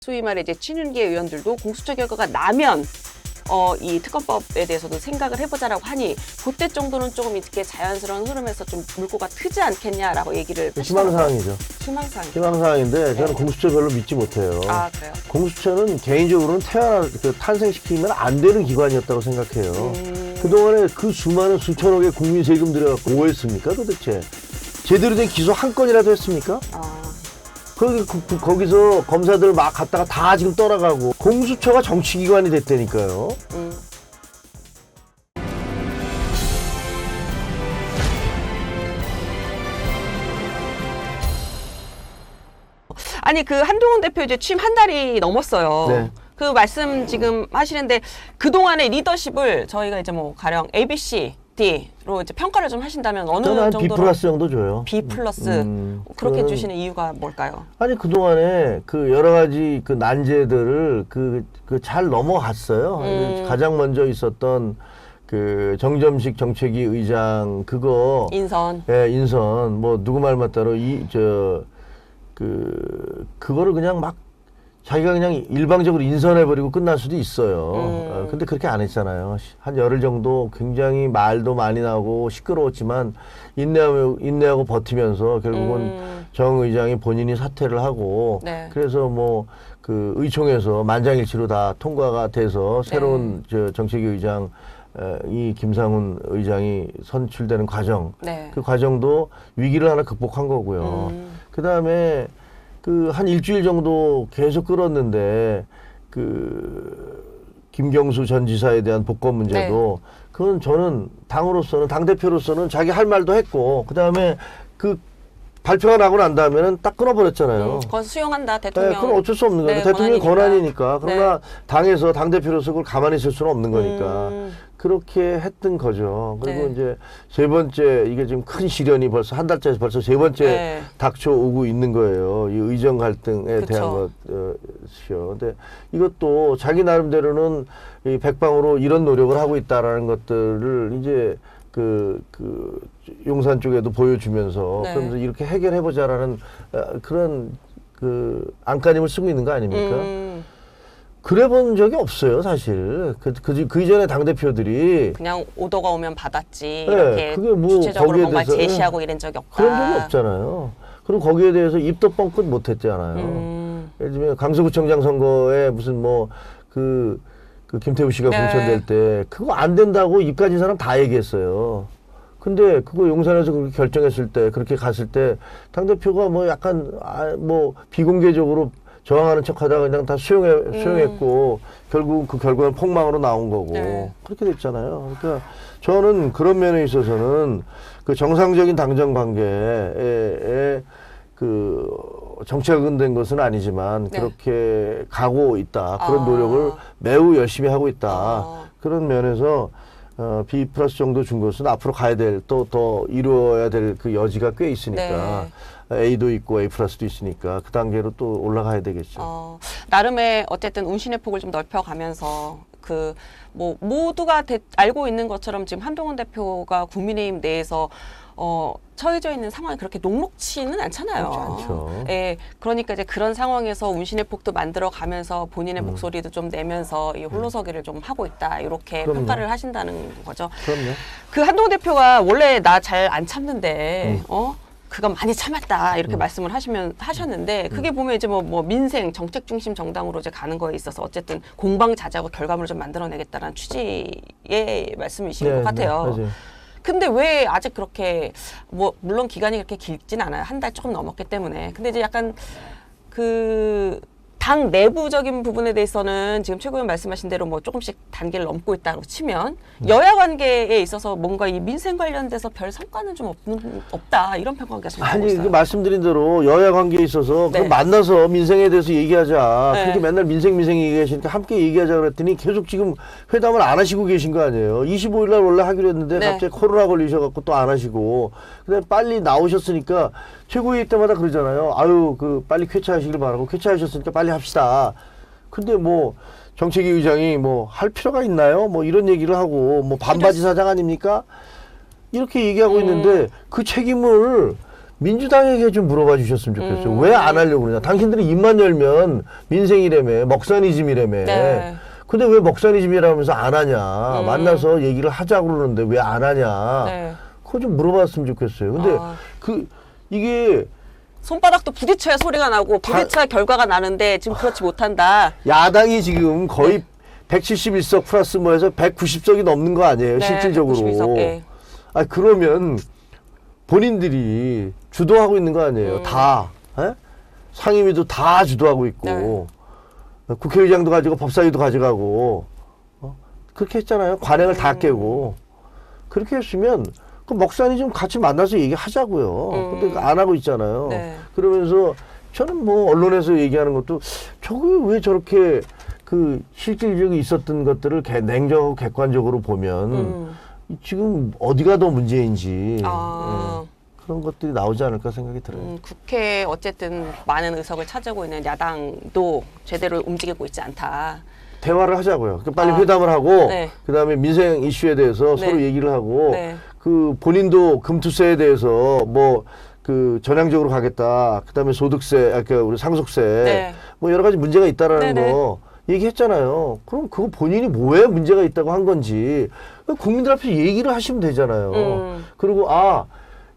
소위 말해 이제 친윤계 의원들도 공수처 결과가 나면 이 특검법에 대해서도 생각을 해보자라고 하니 그때 정도는 조금 이렇게 자연스러운 흐름에서 좀 물꼬가 트지 않겠냐라고 얘기를 희망사항이죠. 희망사항인데 저는 공수처 별로 믿지 못해요. 아 그래요? 공수처는 개인적으로는 탄생시키면 안 되는 기관이었다고 생각해요. 그동안에 그 수많은 수천억의 국민 세금 들여갖고 뭐 했습니까 도대체? 제대로 된 기소 한 건이라도 했습니까? 거기서 검사들 막 갔다가 다 지금 떠나가고 공수처가 정치기관이 됐다니까요. 아니 그 한동훈 대표 이제 취임 한 달이 넘었어요. 네. 그 말씀 지금 하시는데 그동안의 리더십을 저희가 이제 뭐 가령 A, B, C, D로 이제 평가를 좀 하신다면 어느 저는 한 정도로? B 플러스 정도 줘요. B 플러스 그렇게 주시는 이유가 뭘까요? 아니 그동안에 그 여러 가지 그 난제들을 그 잘 넘어갔어요. 가장 먼저 있었던 그 정점식 정책위 의장 그거 인선. 예, 인선 뭐 누구 말 맞다로 그거를 그냥 막 자기가 그냥 일방적으로 인선해버리고 끝날 수도 있어요. 근데 그렇게 안 했잖아요. 한 열흘 정도 굉장히 말도 많이 나오고 시끄러웠지만 인내하고 버티면서 결국은 정 의장이 본인이 사퇴를 하고 네. 그래서 뭐 그 의총에서 만장일치로 다 통과가 돼서 새로운 정책위 의장 이 김상훈 의장이 선출되는 과정, 네. 그 과정도 위기를 하나 극복한 거고요. 그 다음에 그 한 일주일 정도 계속 끌었는데 그 김경수 전 지사에 대한 복권 문제도 그건 저는 당으로서는 당 대표로서는 자기 할 말도 했고 그 다음에 그 발표가 나고 난 다음에는 딱 끊어버렸잖아요. 그건 수용한다 대통령. 네, 그건 어쩔 수 없는 거예요. 네, 대통령의 권한이니까. 네. 그러나 당에서 당 대표로서 그걸 가만히 있을 수는 없는 거니까 그렇게 했던 거죠. 그리고 네. 이제 세 번째 이게 지금 큰 시련이 벌써 한 달째 벌써 세 번째 네. 닥쳐오고 있는 거예요. 이 의정 갈등에 그쵸. 대한 것이요. 근데 이것도 자기 나름대로는 이 백방으로 이런 노력을 하고 있다라는 것들을 이제 그 용산 쪽에도 보여주면서 네. 그러면서 이렇게 해결해보자라는 그런 그 안간힘을 쓰고 있는 거 아닙니까? 그래 본 적이 없어요, 사실. 그 이전에 당대표들이 그냥 오더가 오면 받았지 네, 이렇게 그게 뭐 구체적으로 거기에 뭔가 대해서, 제시하고 이런 적이 없다. 그런 적이 없잖아요. 그리고 거기에 대해서 입도 뻥끗 못 했잖아요. 예를 들면 강서구청장 선거에 무슨 뭐 그 김태우 씨가 네. 공천될 때 그거 안 된다고 입 가진 사람 다 얘기했어요. 근데 그거 용산에서 그렇게 결정했을 때 그렇게 갔을 때 당대표가 뭐 약간 뭐 비공개적으로 저항하는 척하다가 그냥 다 수용했고 결국 그 결과는 폭망으로 나온 거고 네. 그렇게 됐잖아요. 그러니까 저는 그런 면에 있어서는 그 정상적인 당정 관계에 그 정치가 근된 것은 아니지만 네. 그렇게 가고 있다. 그런 노력을 매우 열심히 하고 있다. 그런 면에서 B 플러스 정도 준 것은 앞으로 가야 될 또 더 이루어야 될 그 여지가 꽤 있으니까 A도 있고 A 플러스도 있으니까 그 단계로 또 올라가야 되겠죠. 나름의 어쨌든 운신의 폭을 좀 넓혀가면서 그 뭐 모두가 알고 있는 것처럼 지금 한동훈 대표가 국민의힘 내에서 처해져 있는 상황이 그렇게 녹록치는 않잖아요. 그렇지 않죠. 예, 그러니까 이제 그런 상황에서 운신의 폭도 만들어가면서 본인의 목소리도 좀 내면서 이 홀로서기를 좀 하고 있다 이렇게 그럼요. 평가를 하신다는 거죠. 그럼요. 그 한동훈 대표가 원래 나 잘 안 참는데 그건 많이 참았다 이렇게 말씀을 하셨는데 그게 보면 이제 뭐 민생 정책 중심 정당으로 이제 가는 거에 있어서 어쨌든 공방자자고 결과물을 좀 만들어내겠다라는 취지의 말씀이신 것 같아요. 맞아요. 근데 왜 아직 그렇게 뭐 물론 기간이 그렇게 길진 않아요. 한 달 조금 넘었기 때문에. 근데 이제 약간 그 당 내부적인 부분에 대해서는 지금 최고위원 말씀하신 대로 뭐 조금씩 단계를 넘고 있다고 치면 여야 관계에 있어서 뭔가 이 민생 관련돼서 별 성과는 좀 없다 이런 평가가 계속 나오고 아니 있어요. 그 말씀드린 대로 여야 관계에 있어서 네. 그럼 만나서 민생에 대해서 얘기하자. 네. 그렇게 맨날 민생 얘기하시니까 함께 얘기하자 그랬더니 계속 지금 회담을 안 하시고 계신 거 아니에요. 25일 날 원래 하기로 했는데 네. 갑자기 코로나 걸리셔갖고 또 안 하시고 그다음에 빨리 나오셨으니까 최고위회 때마다 그러잖아요. 아유 그 빨리 쾌차하시길 바라고 쾌차하셨으니까 빨리 합시다. 근데 뭐 정책위 의장이 뭐 할 필요가 있나요? 뭐 이런 얘기를 하고 뭐 반바지 사장 아닙니까? 이렇게 얘기하고 있는데 그 책임을 민주당에게 좀 물어봐 주셨으면 좋겠어요. 왜 안 하려고 그러냐. 당신들이 입만 열면 민생이라며, 먹사니즘이라며. 네. 근데 왜 먹사니즘이라면서 안 하냐. 만나서 얘기를 하자고 그러는데 왜 안 하냐. 네. 그거 좀 물어봤으면 좋겠어요. 근데 이게 손바닥도 부딪혀야 소리가 나고 부딪혀야 결과가 나는데 지금 그렇지 못한다. 야당이 지금 거의 171석 플러스 뭐 해서 190석이 넘는 거 아니에요. 네, 실질적으로. 192석, 예. 아, 그러면 본인들이 주도하고 있는 거 아니에요. 다. 에? 상임위도 다 주도하고 있고. 국회의장도 가지고 법사위도 가져가고. 그렇게 했잖아요. 관행을 다 깨고. 그렇게 했으면 그 먹사니 좀 같이 만나서 얘기하자고요. 근데 안 하고 있잖아요. 네. 그러면서 저는 뭐 언론에서 얘기하는 것도 저게 왜 저렇게 그 실질적이 있었던 것들을 냉정하고 객관적으로 보면 지금 어디가 더 문제인지 그런 것들이 나오지 않을까 생각이 들어요. 국회에 어쨌든 많은 의석을 차지하고 있는 야당도 제대로 움직이고 있지 않다. 대화를 하자고요. 빨리 회담을 하고 네. 그다음에 민생 이슈에 대해서 네. 서로 얘기를 하고 네. 그 본인도 금투세에 대해서 뭐 그 전향적으로 가겠다. 그다음에 소득세, 우리 상속세 네. 뭐 여러 가지 문제가 있다라는 네네. 거 얘기했잖아요. 그럼 그거 본인이 왜 문제가 있다고 한 건지 국민들 앞에서 얘기를 하시면 되잖아요. 그리고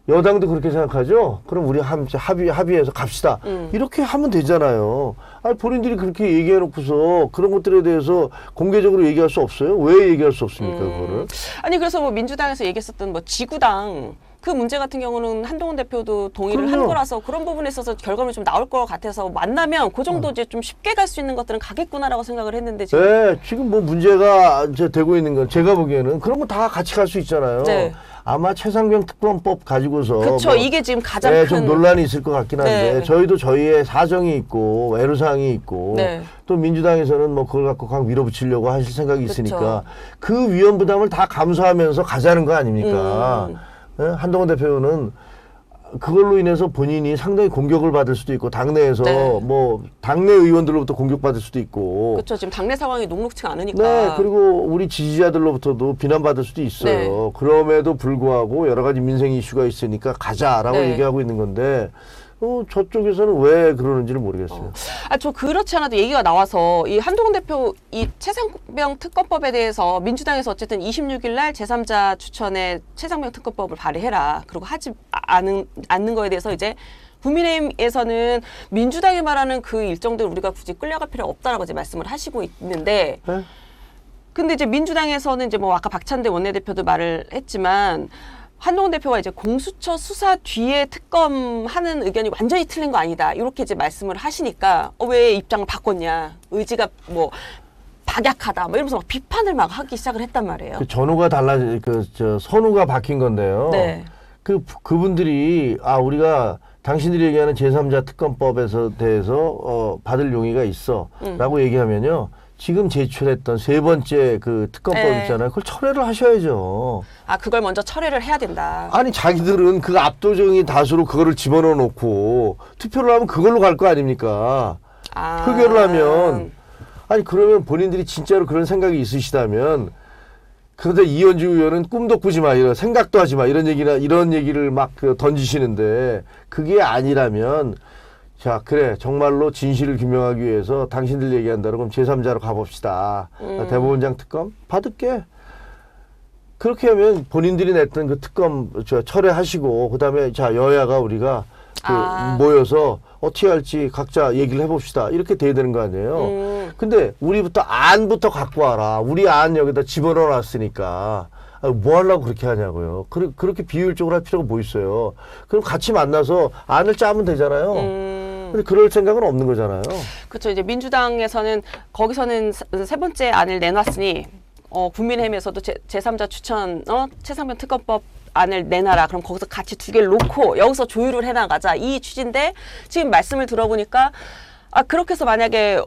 여당도 그렇게 생각하죠? 그럼 우리 합의해서 갑시다. 이렇게 하면 되잖아요. 아니, 본인들이 그렇게 얘기해놓고서 그런 것들에 대해서 공개적으로 얘기할 수 없어요? 왜 얘기할 수 없습니까, 그거를? 아니, 그래서 뭐 민주당에서 얘기했었던 뭐 지구당 그 문제 같은 경우는 한동훈 대표도 동의를 한 거라서 그런 부분에 있어서 결과물이 좀 나올 것 같아서 만나면 그 정도 이제 좀 쉽게 갈 수 있는 것들은 가겠구나라고 생각을 했는데 지금. 네, 지금 뭐 문제가 이제 되고 있는 건 제가 보기에는 그런 거 다 같이 갈 수 있잖아요. 네. 아마 최상병 특검법 가지고서 그렇죠. 이게 지금 가장 큰 좀 논란이 있을 것 같긴 한데 네. 저희도 저희의 사정이 있고 애로사항이 있고 네. 또 민주당에서는 뭐 그걸 갖고 강 밀어붙이려고 하실 생각이 있으니까 그렇죠. 그 위험 부담을 다 감수하면서 가자는 거 아닙니까? 네? 한동훈 대표는 그걸로 인해서 본인이 상당히 공격을 받을 수도 있고 당내에서 네. 뭐 당내 의원들로부터 공격받을 수도 있고 그렇죠. 지금 당내 상황이 녹록치가 않으니까. 네, 그리고 우리 지지자들로부터도 비난받을 수도 있어요. 네. 그럼에도 불구하고 여러 가지 민생 이슈가 있으니까 가자라고 네. 얘기하고 있는 건데 저쪽에서는 왜 그러는지를 모르겠어요. 저 그렇지 않아도 얘기가 나와서 이 한동훈 대표 이 최상병 특검법에 대해서 민주당에서 어쨌든 26일 날 제3자 추천의 최상병 특검법을 발의해라. 그리고 하지 않는 거에 대해서 이제 국민의힘에서는 민주당이 말하는 그 일정들 우리가 굳이 끌려갈 필요 없다라고 이제 말씀을 하시고 있는데 네? 근데 이제 민주당에서는 이제 뭐 아까 박찬대 원내대표도 말을 했지만 한동훈 대표가 이제 공수처 수사 뒤에 특검하는 의견이 완전히 틀린 거 아니다. 이렇게 이제 말씀을 하시니까 왜 입장을 바꿨냐. 의지가 뭐 박약하다. 뭐 이러면서 막 비판을 막 하기 시작을 했단 말이에요. 그 전후가 선후가 바뀐 건데요. 네. 그분들이 우리가 당신들이 얘기하는 제3자 특검법에서 대해서 받을 용의가 있어라고 얘기하면요. 지금 제출했던 세 번째 그 특검법 네. 있잖아요. 그걸 철회를 하셔야죠. 그걸 먼저 철회를 해야 된다. 아니 자기들은 그 압도적인 다수로 그거를 집어넣어 놓고 투표를 하면 그걸로 갈 거 아닙니까? 표결을 하면 아니 그러면 본인들이 진짜로 그런 생각이 있으시다면 그런데 이현주 의원은 꿈도 꾸지 마, 이런 생각도 하지 마 이런 얘기를 막 던지시는데 그게 아니라면 자 그래 정말로 진실을 규명하기 위해서 당신들 얘기한다로 그럼 제3자로 가봅시다. 대법원장 특검 받을게. 그렇게 하면 본인들이 냈던 그 특검 철회하시고 그다음에 자 여야가 우리가 모여서 어떻게 할지 각자 얘기를 해봅시다. 이렇게 돼야 되는 거 아니에요. 근데 우리부터 안부터 갖고 와라. 우리 안 여기다 집어넣어 놨으니까 뭐 하려고 그렇게 하냐고요. 그렇게 비효율적으로 할 필요가 뭐 있어요. 그럼 같이 만나서 안을 짜면 되잖아요. 근데 그럴 생각은 없는 거잖아요. 그렇죠. 이제 민주당에서는 거기서는 세 번째 안을 내놨으니 국민의힘에서도 제3자 추천 최상병 특검법 안을 내놔라. 그럼 거기서 같이 두 개를 놓고 여기서 조율을 해나가자. 이 취지인데 지금 말씀을 들어보니까 그렇게 해서 만약에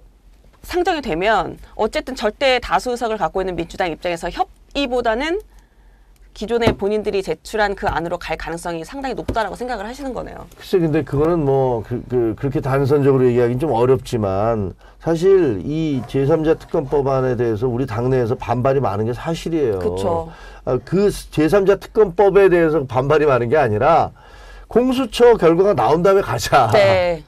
상정이 되면 어쨌든 절대 다수 의석을 갖고 있는 민주당 입장에서 협의보다는 기존에 본인들이 제출한 그 안으로 갈 가능성이 상당히 높다라고 생각을 하시는 거네요. 글쎄, 근데 그거는 뭐 그렇게 단선적으로 얘기하기는 좀 어렵지만 사실 이 제3자 특검법안에 대해서 우리 당내에서 반발이 많은 게 사실이에요. 그렇죠. 그 제3자 특검법에 대해서 반발이 많은 게 아니라 공수처 결과가 나온 다음에 가자. 네.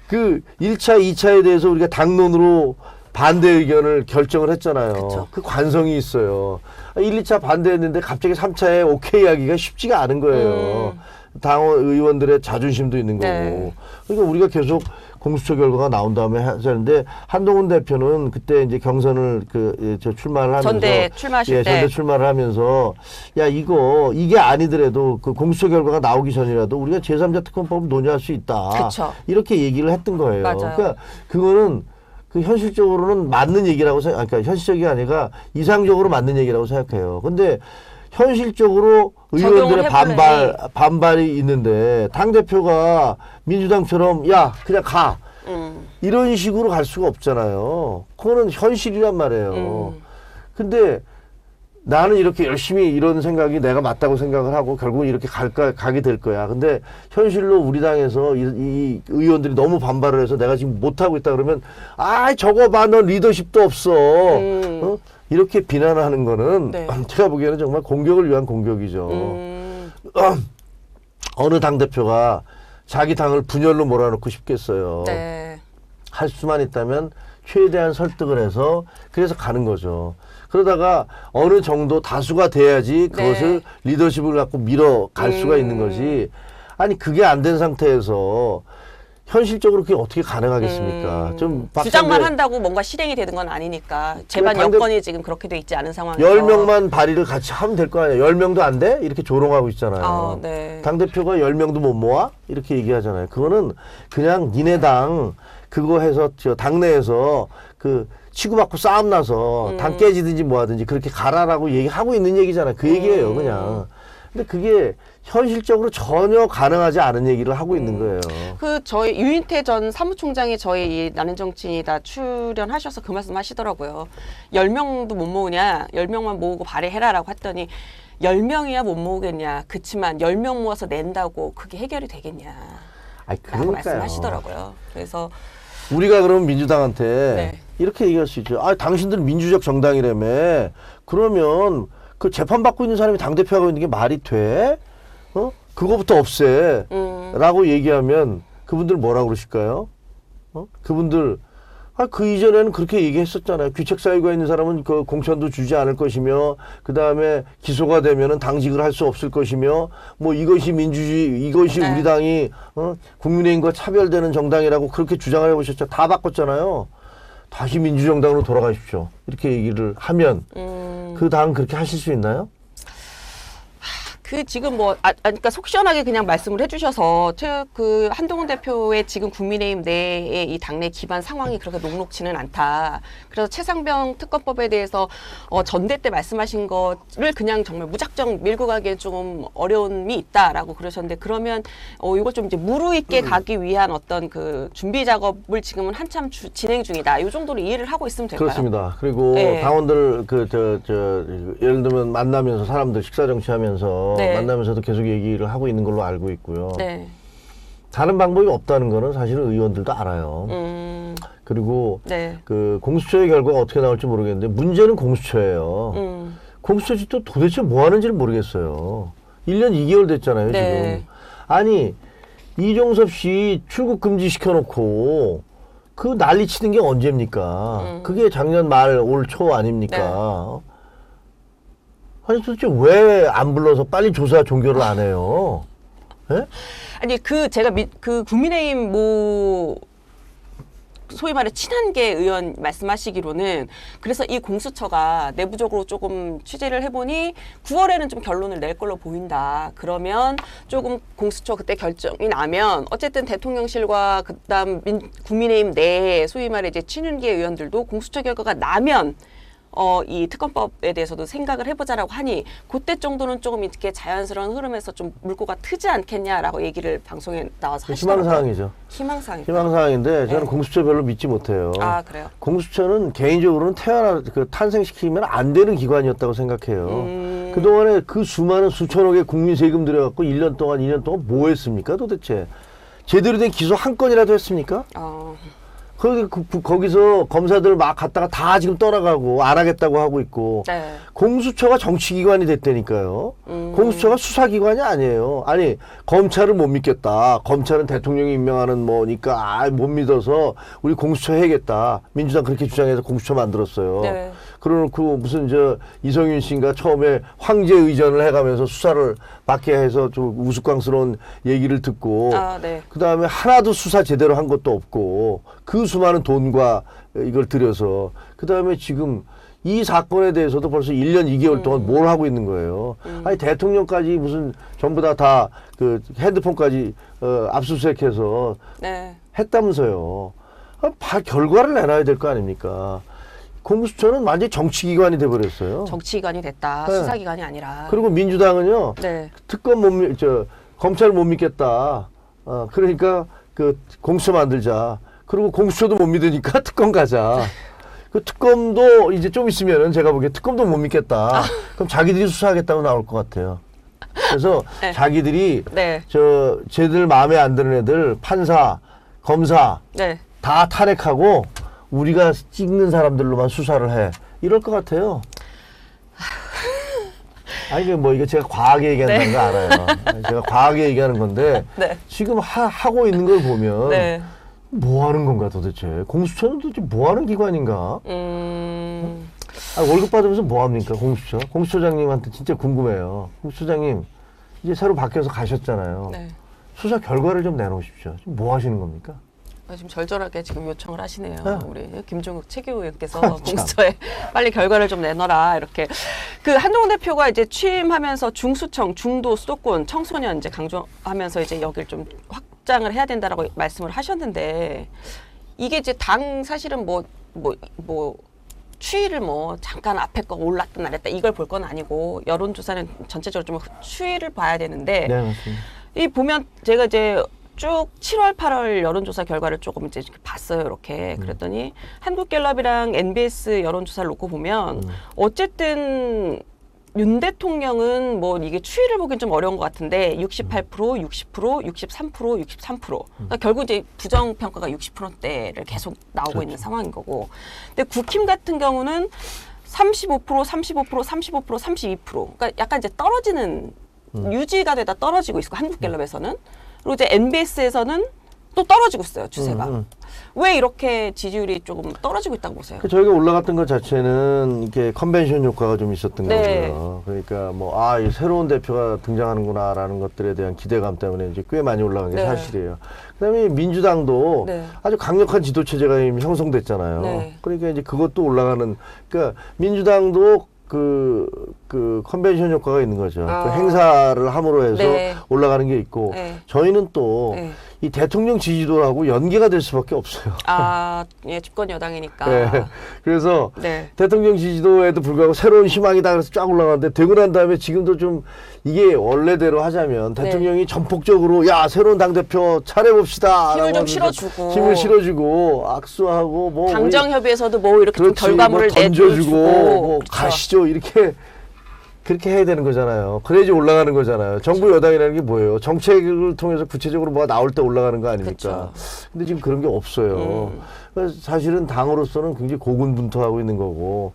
그 1차, 2차에 대해서 우리가 당론으로 반대 의견을 결정을 했잖아요. 그쵸. 그 관성이 있어요. 1, 2차 반대했는데 갑자기 3차에 오케이 하기가 쉽지가 않은 거예요. 당원 의원들의 자존심도 있는 거고. 네. 그러니까 우리가 계속 공수처 결과가 나온 다음에 하자는데 한동훈 대표는 그때 이제 경선을 출마를 하면서 전대 출마하실 때. 전대 출마를 하면서 야 이게 아니더라도 그 공수처 결과가 나오기 전이라도 우리가 제3자 특검법을 논의할 수 있다. 그쵸. 이렇게 얘기를 했던 거예요. 맞아요. 그러니까 그거는 그 현실적으로는 맞는 얘기라고 그러니까 현실적이 아니라 이상적으로 맞는 얘기라고 생각해요. 근데 현실적으로 의원들의 반발이 있는데 당대표가 민주당처럼 야 그냥 가 이런 식으로 갈 수가 없잖아요. 그거는 현실이란 말이에요. 근데 나는 이렇게 열심히 이런 생각이 내가 맞다고 생각을 하고 결국은 이렇게 가게 될 거야. 근데 현실로 우리 당에서 이 의원들이 너무 반발을 해서 내가 지금 못하고 있다 그러면 저거 봐, 넌 리더십도 없어. 어? 이렇게 비난하는 거는 네. 제가 보기에는 정말 공격을 위한 공격이죠. 어느 당대표가 자기 당을 분열로 몰아넣고 싶겠어요. 네. 할 수만 있다면 최대한 설득을 해서 그래서 가는 거죠. 그러다가 어느 정도 다수가 돼야지 그것을 리더십을 갖고 밀어갈 수가 있는 거지. 아니 그게 안 된 상태에서 현실적으로 그게 어떻게 가능하겠습니까? 좀 주장만 한다고 뭔가 실행이 되는 건 아니니까 제반 여건이 지금 그렇게 돼 있지 않은 상황에서 10명만 발의를 같이 하면 될 거 아니에요. 10명도 안 돼? 이렇게 조롱하고 있잖아요. 네. 당대표가 10명도 못 모아? 이렇게 얘기하잖아요. 그거는 그냥 니네 당 그거 해서 당내에서 그 치고받고 싸움 나서 당 깨지든지 뭐 하든지 그렇게 가라라고 얘기하고 있는 얘기잖아요. 그 얘기예요, 그냥. 근데 그게 현실적으로 전혀 가능하지 않은 얘기를 하고 있는 거예요. 저희 유인태 전 사무총장이 저희 이 나는 정치인이다 출연하셔서 그 말씀 하시더라고요. 10명도 못 모으냐? 10명만 모으고 발의해라라고 했더니 10명이야 못 모으겠냐? 그치만 10명 모아서 낸다고 그게 해결이 되겠냐? 라고 말씀하시더라고요. 그래서 우리가 그러면 민주당한테 이렇게 얘기할 수 있죠. 당신들은 민주적 정당이라며. 그러면 그 재판받고 있는 사람이 당대표하고 있는 게 말이 돼? 그거부터 없애. 라고 얘기하면 그분들 뭐라고 그러실까요? 그분들, 그 이전에는 그렇게 얘기했었잖아요. 귀책사유가 있는 사람은 그 공천도 주지 않을 것이며, 그 다음에 기소가 되면은 당직을 할 수 없을 것이며, 뭐 이것이 민주주의, 이것이 우리 당이, 국민의힘과 차별되는 정당이라고 그렇게 주장을 해보셨죠. 다 바꿨잖아요. 다시 민주정당으로 돌아가십시오. 이렇게 얘기를 하면, 그 당 그렇게 하실 수 있나요? 지금 그러니까 속 시원하게 그냥 말씀을 해주셔서 그 한동훈 대표의 지금 국민의힘 내의 이 당내 기반 상황이 그렇게 녹록지는 않다. 그래서 최상병 특검법에 대해서 전대 때 말씀하신 거를 그냥 정말 무작정 밀고 가기에 좀 어려움이 있다라고 그러셨는데 그러면 이걸 좀 이제 무르익게 가기 위한 어떤 그 준비 작업을 지금은 한참 진행 중이다. 이 정도로 이해를 하고 있으면 될까요? 그렇습니다. 그리고 당원들 예를 들면 만나면서 사람들 식사 정치하면서 만나면서도 계속 얘기를 하고 있는 걸로 알고 있고요. 다른 방법이 없다는 거는 사실은 의원들도 알아요. 그리고 그 공수처의 결과가 어떻게 나올지 모르겠는데 문제는 공수처예요. 공수처 또 도대체 뭐 하는지를 모르겠어요. 1년 2개월 됐잖아요, 지금. 아니, 이종섭 씨 출국 금지 시켜놓고 그 난리 치는 게 언제입니까? 그게 작년 말 올 초 아닙니까? 아니 도대체 왜 안 불러서 빨리 조사 종결을 안 해요? 예? 아니 제가 그 국민의힘 소위 말해 친한계 의원 말씀하시기로는 그래서 이 공수처가 내부적으로 조금 취재를 해보니 9월에는 좀 결론을 낼 걸로 보인다. 그러면 조금 공수처 그때 결정이 나면 어쨌든 대통령실과 그다음 국민의힘 내 소위 말해 이제 친윤계 의원들도 공수처 결과가 나면 이 특검법에 대해서도 생각을 해보자라고 하니 그때 정도는 조금 이렇게 자연스러운 흐름에서 좀 물꼬가 트지 않겠냐라고 얘기를 방송에 나와서 하시더라고요. 희망사항이죠. 희망사항인데 저는 공수처 별로 믿지 못해요. 그래요? 공수처는 개인적으로는 탄생시키면 안 되는 기관이었다고 생각해요. 그동안에 그 수많은 수천억의 국민 세금 들여갖고 1년 동안 2년 동안 뭐 했습니까 도대체? 제대로 된 기소 한 건이라도 했습니까? 거기서 검사들 막 갔다가 다 지금 떠나가고 안 하겠다고 하고 있고 네. 공수처가 정치기관이 됐다니까요. 공수처가 수사기관이 아니에요. 아니 검찰을 못 믿겠다. 검찰은 대통령이 임명하는 뭐니까 못 믿어서 우리 공수처 해야겠다. 민주당 그렇게 주장해서 공수처 만들었어요. 네. 그러놓고 무슨 이성윤 씨인가 처음에 황제 의전을 해가면서 수사를 받게 해서 좀 우스꽝스러운 얘기를 듣고 네. 그 다음에 하나도 수사 제대로 한 것도 없고 그 수많은 돈과 이걸 들여서 그 다음에 지금 이 사건에 대해서도 벌써 1년 2개월 동안 뭘 하고 있는 거예요. 아니 대통령까지 무슨 전부 다 그 핸드폰까지 압수수색해서 네. 했다면서요. 결과를 내놔야 될 거 아닙니까? 공수처는 완전히 정치기관이 돼버렸어요. 정치기관이 됐다. 네. 수사기관이 아니라. 그리고 민주당은요. 네. 특검 검찰을 못 믿겠다. 그러니까 그 공수처 만들자. 그리고 공수처도 못 믿으니까 특검 가자. 그 특검도 이제 좀 있으면은 제가 보기에 특검도 못 믿겠다. 그럼 자기들이 수사하겠다고 나올 것 같아요. 그래서 네. 자기들이 네. 쟤들 마음에 안 드는 애들 판사, 검사 네. 다 탄핵하고 우리가 찍는 사람들로만 수사를 해. 이럴 것 같아요. 아니, 이게 제가 과하게 얘기한다는 거 알아요. 제가 과하게 얘기하는 건데, 네. 지금 하고 있는 걸 보면, 네. 뭐 하는 건가 도대체? 공수처는 도대체 뭐 하는 기관인가? 월급 받으면서 뭐 합니까, 공수처? 공수처장님한테 진짜 궁금해요. 공수처장님, 이제 새로 바뀌어서 가셨잖아요. 네. 수사 결과를 좀 내놓으십시오. 지금 뭐 하시는 겁니까? 지금 절절하게 지금 요청을 하시네요. 네. 우리 김종국 최규호 의원께서 공수처에 빨리 결과를 좀 내놔라 이렇게. 그 한동훈 대표가 이제 취임하면서 중수청, 중도, 수도권, 청소년 이제 강조하면서 이제 여기를 좀 확장을 해야 된다라고 말씀을 하셨는데 이게 이제 당 사실은 추이를 잠깐 앞에 거 올랐다 내렸다 이걸 볼 건 아니고 여론조사는 전체적으로 좀 추이를 봐야 되는데 네, 맞습니다. 이 보면 제가 이제 쭉 7월, 8월 여론조사 결과를 조금 이제 봤어요. 이렇게 그랬더니 한국갤럽이랑 NBS 여론조사를 놓고 보면 어쨌든 윤 대통령은 이게 추이를 보긴 좀 어려운 것 같은데 68%, 60%, 63%, 63%. 그러니까 결국 이제 부정 평가가 60%대를 계속 나오고 그렇죠. 있는 상황인 거고. 근데 국힘 같은 경우는 35%, 35%, 35%, 32%. 그러니까 약간 이제 떨어지는 유지가 되다 떨어지고 있고 한국갤럽에서는. 그리고 이제 NBS에서는 또 떨어지고 있어요, 추세가. 왜 이렇게 지지율이 조금 떨어지고 있다고 보세요? 저희가 올라갔던 것 자체는 이게 컨벤션 효과가 좀 있었던 네. 거고요. 그러니까 이 새로운 대표가 등장하는구나라는 것들에 대한 기대감 때문에 이제 꽤 많이 올라간 게 네. 사실이에요. 그다음에 민주당도 네. 아주 강력한 지도 체제가 이미 형성됐잖아요. 네. 그러니까 이제 그것도 올라가는. 그러니까 민주당도 그 컨벤션 효과가 있는 거죠. 그 행사를 함으로 해서 네. 올라가는 게 있고 네. 저희는 또 네. 이 대통령 지지도하고 연계가 될 수밖에 없어요. 예, 집권 여당이니까. 네. 그래서 네. 대통령 지지도에도 불구하고 새로운 희망이다 그래서 쫙 올라가는데 되고 난 다음에 지금도 좀 이게 원래대로 하자면 대통령이 전폭적으로 야 새로운 당대표 차려봅시다 힘을 좀 라고 실어주고. 힘을 실어주고 악수하고 당정 협의에서도 이렇게 좀 그렇지, 결과물을 던져주고 내주고 가시죠 이렇게 그렇게 해야 되는 거잖아요. 그래야지 올라가는 거잖아요. 정부 여당이라는 게 뭐예요? 정책을 통해서 구체적으로 뭐가 나올 때 올라가는 거 아닙니까? 그쵸. 근데 지금 그런 게 없어요. 그래서 사실은 당으로서는 굉장히 고군분투하고 있는 거고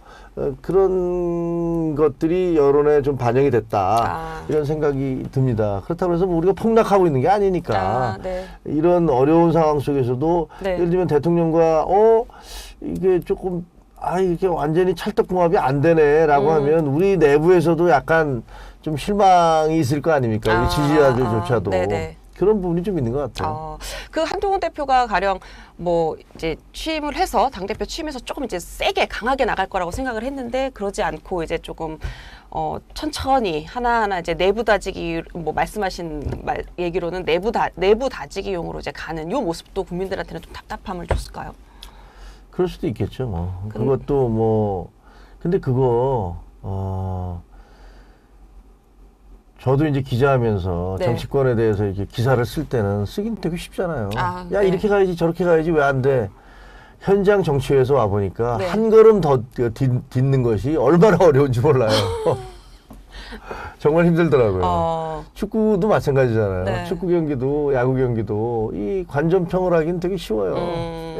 그런 것들이 여론에 좀 반영이 됐다. 이런 생각이 듭니다. 그렇다고 해서 우리가 폭락하고 있는 게 아니니까 네. 이런 어려운 상황 속에서도 네. 예를 들면 대통령과 이게 조금 이게 완전히 찰떡궁합이 안 되네라고 하면 우리 내부에서도 약간 좀 실망이 있을 거 아닙니까? 우리 지지자들조차도. 네네. 그런 부분이 좀 있는 것 같아요. 그 한동훈 대표가 가령 이제 취임을 해서 당대표 취임해서 조금 이제 세게 강하게 나갈 거라고 생각을 했는데 그러지 않고 이제 조금 천천히 하나하나 이제 내부 다지기 말씀하신 얘기로는 내부 다지기용으로 이제 가는 요 모습도 국민들한테는 좀 답답함을 줬을까요? 그럴 수도 있겠죠. 그것도 근데 그거 저도 이제 기자하면서 네. 정치권에 대해서 이렇게 기사를 쓸 때는 쓰긴 되게 쉽잖아요. 야 네. 이렇게 가야지 저렇게 가야지 왜 안 돼? 현장 정치에서 와 보니까 네. 한 걸음 더 딛는 것이 얼마나 어려운지 몰라요. 정말 힘들더라고요. 축구도 마찬가지잖아요. 네. 축구 경기도 야구 경기도 이 관전평을 하긴 되게 쉬워요.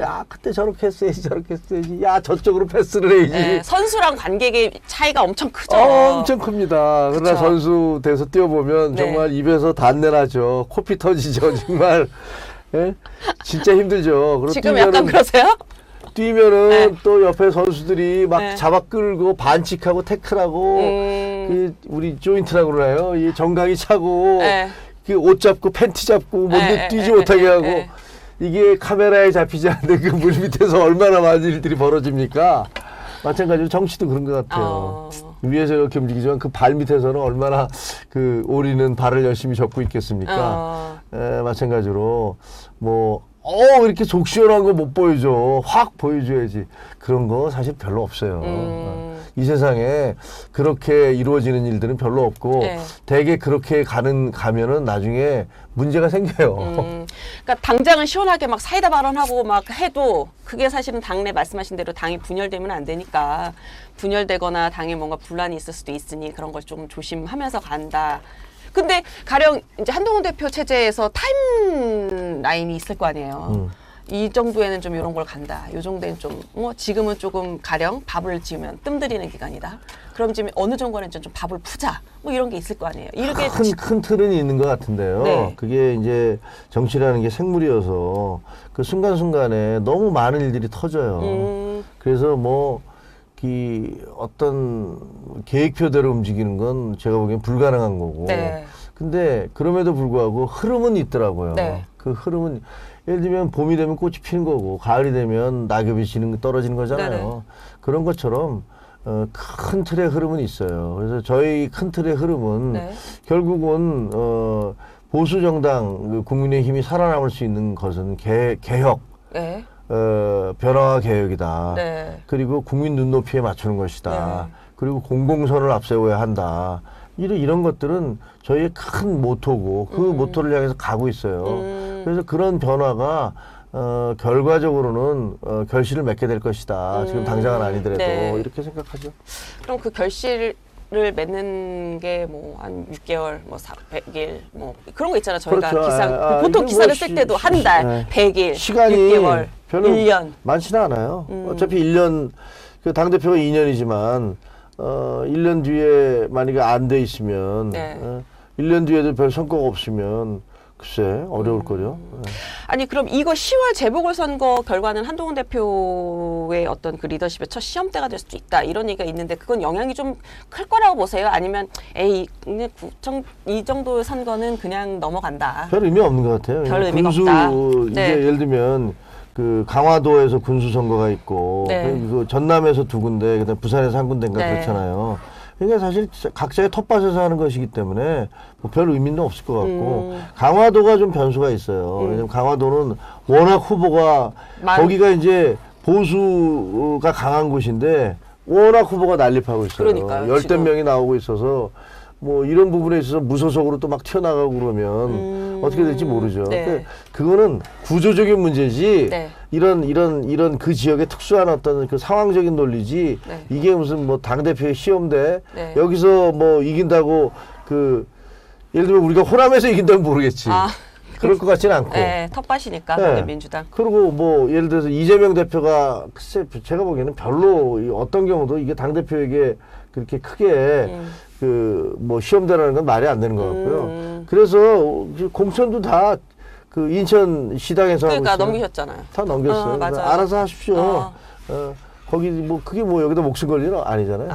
야 그때 저렇게 했어야지 저렇게 했어야지 야 저쪽으로 패스를 해야지. 네, 선수랑 관객의 차이가 엄청 크죠. 엄청 큽니다. 그러나 그쵸. 선수 돼서 뛰어보면 네. 정말 입에서 단내나죠. 코피 터지죠. 정말. 예? 진짜 힘들죠. 그리고 지금 약간 뛰면은- 그러세요? 뛰면은 네. 또 옆에 선수들이 막 네. 잡아 끌고 반칙하고 태클하고 그 우리 조인트라고 그러나요? 이 정강이 차고 네. 그 옷 잡고 팬티 잡고 네, 뛰지 네, 못하게 네, 하고 네. 이게 카메라에 잡히지 않는 그 물 밑에서 얼마나 많은 일들이 벌어집니까? 마찬가지로 정치도 그런 것 같아요. 위에서 이렇게 움직이지만 그 발 밑에서는 얼마나 그 오리는 발을 열심히 접고 있겠습니까? 마찬가지로 뭐 이렇게 속 시원한 거 못 보여줘. 확 보여줘야지. 그런 거 사실 별로 없어요. 이 세상에 그렇게 이루어지는 일들은 별로 없고 네. 대개 그렇게 가면은 나중에 문제가 생겨요. 그러니까 당장은 시원하게 막 사이다 발언하고 막 해도 그게 사실은 당내 말씀하신 대로 당이 분열되면 안 되니까 분열되거나 당에 뭔가 분란이 있을 수도 있으니 그런 걸 좀 조심하면서 간다. 근데 가령 이제 한동훈 대표 체제에서 타임라인이 있을 거 아니에요. 이 정도에는 좀 이런 걸 간다. 이 정도에는 좀 지금은 조금 가령 밥을 지으면 뜸들이는 기간이다. 그럼 지금 어느 정도는 좀 밥을 푸자. 뭐 이런 게 있을 거 아니에요. 이렇게 큰 틀은 있는 것 같은데요. 네. 그게 이제 정치라는 게 생물이어서 그 순간순간에 너무 많은 일들이 터져요. 그래서 어떤 계획표대로 움직이는 건 제가 보기엔 불가능한 거고. 네. 근데 그럼에도 불구하고 흐름은 있더라고요. 네. 그 흐름은 예를 들면 봄이 되면 꽃이 피는 거고 가을이 되면 낙엽이 떨어지는 거잖아요. 네네. 그런 것처럼 큰 틀의 흐름은 있어요. 그래서 저희 큰 틀의 흐름은 네. 결국은 보수 정당 국민의힘이 살아남을 수 있는 것은 개혁, 네. 변화와 개혁이다. 네. 그리고 국민 눈높이에 맞추는 것이다. 네. 그리고 공공선을 앞세워야 한다. 이런 것들은 저희의 큰 모토고 그 모토를 향해서 가고 있어요. 그래서 그런 변화가 결과적으로는 결실을 맺게 될 것이다. 지금 당장은 아니더라도 네. 이렇게 생각하죠. 그럼 그 결실을 맺는 게 뭐 한 6개월, 100일 뭐 그런 거 있잖아요. 저희가 그렇죠. 보통 이게 기사를 뭐 쓸 때도 한 달, 네. 100일, 시간이 6개월, 별로 1년. 많지는 않아요. 어차피 1년 그 당대표가 2년이지만 1년 뒤에 만약에 안 돼 있으면 네. 1년 뒤에도 별 성과가 없으면 글쎄 어려울 거죠. 아니 그럼 이거 10월 재보궐선거 결과는 한동훈 대표의 어떤 그 리더십의 첫 시험대가 될 수도 있다 이런 얘기가 있는데 그건 영향이 좀 클 거라고 보세요? 아니면 그냥 이 정도 선거는 그냥 넘어간다. 별 의미 없는 것 같아요. 별 의미가 군수 없다. 이제 네. 예를 들면 그 강화도에서 군수 선거가 있고 네. 그 전남에서 2군데 그다음 부산에서 1군데인가 네. 그렇잖아요. 그러니까 사실 각자의 텃밭에서 하는 것이기 때문에 별 의미는 없을 것 같고 강화도가 좀 변수가 있어요. 왜냐면 강화도는 워낙 후보가 거기가 이제 보수가 강한 곳인데 워낙 후보가 난립하고 있어요. 그러니까요, 열댓 지금. 명이 나오고 있어서 뭐 이런 부분에 있어서 무소속으로 또 막 튀어나가고 그러면 어떻게 될지 모르죠. 네. 그거는 구조적인 문제지. 네. 이런 그 지역의 특수한 어떤 그 상황적인 논리지. 네. 이게 무슨 뭐 당대표의 시험대 네. 여기서 뭐 이긴다고 예를 들면 우리가 호남에서 이긴다면 모르겠지. 그럴 것 같지는 않고. 네, 텃밭이니까 네. 민주당. 그리고 뭐 예를 들어서 이재명 대표가 글쎄 제가 보기에는 별로 어떤 경우도 이게 당 대표에게 그렇게 크게 뭐 시험대라는 건 말이 안 되는 것 같고요. 그래서 공천도 다 그 인천 시당에서 그러니까 하고 있어요. 넘기셨잖아요. 다 넘겼어요. 맞아요. 알아서 하십시오. 거기 뭐 그게 뭐 여기다 목숨 걸 일은 아니잖아요.